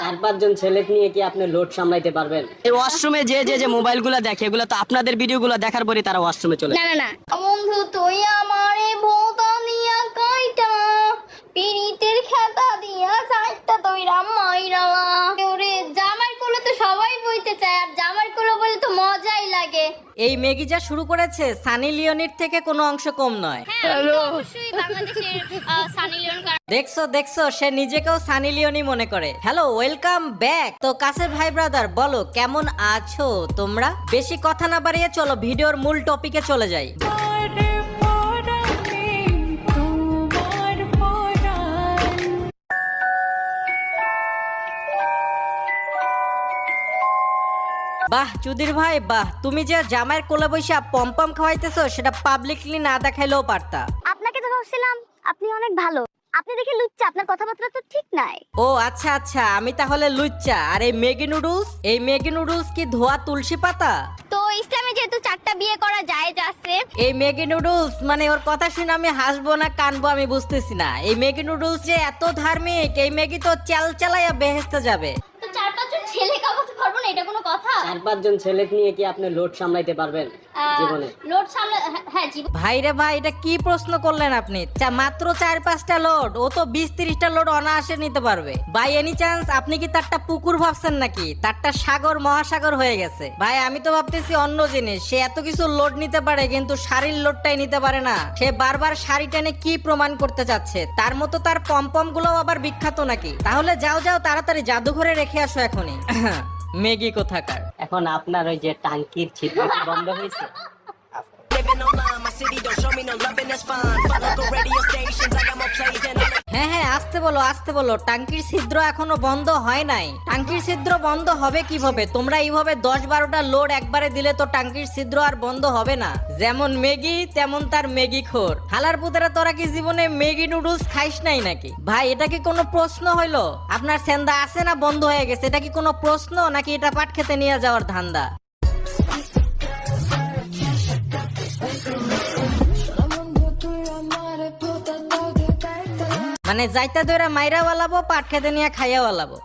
4-5 জন ছেলে নিয়ে কি আপনি লোড সামলাইতে পারবেন? এই ওয়াশরুমে যে মোবাইলগুলো দেখে এগুলো তো আপনাদের ভিডিওগুলো দেখার পরে তারা ওয়াশরুমে চলে। না বন্ধু তুই আমারে ভোতা দিয়া কাইটা পিরিতের খেতা দিয়া চাইতা তৈরা মাইরালা ওরে জামাই কোলে তো সবাই বইতে চায় আর জামাই কোলে বলে তো মজাই লাগে। এই মেগি যা শুরু করেছে সানি লিওনির থেকে কোনো অংশ কম নয়। হ্যালো অবশ্যই বাংলাদেশের সানি লিওন। দেখছো সে নিজেকেও সানি লিওনি মনে করে। Hello welcome back. তো কাছের ভাই ব্রাদার বলো কেমন আছো তোমরা? বেশি কথা না বাড়িয়ে চলো ভিডিওর মূল টপিকে চলে যাই। বাহ চুদির ভাই বাহ, তুমি যে জামাইয়ের কোলে বৈশা পম্পম খাওয়াইতেছো সেটা পাবলিকলি না দেখাইলেও পারতা। আপনাকে তো ভাবছিলাম আপনি অনেক ভালো, আপনি দেখে লুচ্চা, আপনার কথাবার্তা তো ঠিক নাই। ও আচ্ছা আমি তাহলে লুচ্চা। আর এই ম্যাগি নুডলস কি ধোয়া তুলসী পাতা? তো ইসলামে যেহেতু 4টা বিয়ে করা জায়েজ আছে। এই ম্যাগি নুডলস মানে ওর কথা শুনে আমি হাসবো না কানবো আমি বুঝতেছি না। এই ম্যাগি নুডলস যে এত ধার্মিক, এই ম্যাগি তো চাল চালাইয়া বেহেস্তে যাবে। তো 4-5 জন ছেলে কাবাতে পারবো না, এটা কোনো কথা? 4-5 জন ছেলে নিয়ে কি আপনি লোড সামলাইতে পারবেন জীবনে? লোড সামনে হ্যাঁ জীবন। ভাই রে ভাই, এটা কি প্রশ্ন করলেন আপনি? মাত্র 4-5টা লোড, ও তো 20-30টা লোড অনায়াসে নিতে পারবে। বাই এনি চান্স আপনি কি তারটা পুকুর ভাবছেন নাকি? তারটা সাগর মহাসাগর হয়ে গেছে। ভাই আমি তো ভাবতেছি অন্য জিনিস। সে এত কিছু লোড নিতে পারে কিন্তু শাড়ির লোডটাই নিতে পারে না। সে বারবার শাড়ি টেনে কি প্রমাণ করতে চাচ্ছে? তার মতো তার পম্পম গুলো আবার বিখ্যাত নাকি? তাহলে যাও তাড়াতাড়ি জাদুঘরে রেখে আসো এখনই। মেগি কোথাকার। এখন আপনার ওই যে টাঙ্কির ছিদ্র কি বন্ধ হয়েছে? হ্যাঁ আসতে বলো টাঙ্কির ছিদ্র এখনো বন্ধ হয় নাই। টাঙ্কির ছিদ্র বন্ধ হবে কিভাবে? তোমরা এইভাবে 10-12টা লোড একবারে দিলে তো টাঙ্কির ছিদ্র আর বন্ধ হবে না। যেমন ম্যাগি তেমন তার ম্যাগি খোর। হালার পুতেরা তোরা কি জীবনে ম্যাগি নুডলস খাইস নাই নাকি? ভাই এটা কি কোনো প্রশ্ন হইলো? আপনার সেন্দা আছে না বন্ধ হয়ে গেছে? এটা কি কোনো প্রশ্ন নাকি এটা পাট খেতে নিয়ে যাওয়ার ধান্দা? মানে যাইতা দইরা মাইরা ওয়ালাবো, পাট খেতে নিয়ে খাইয়া ওয়ালাবো।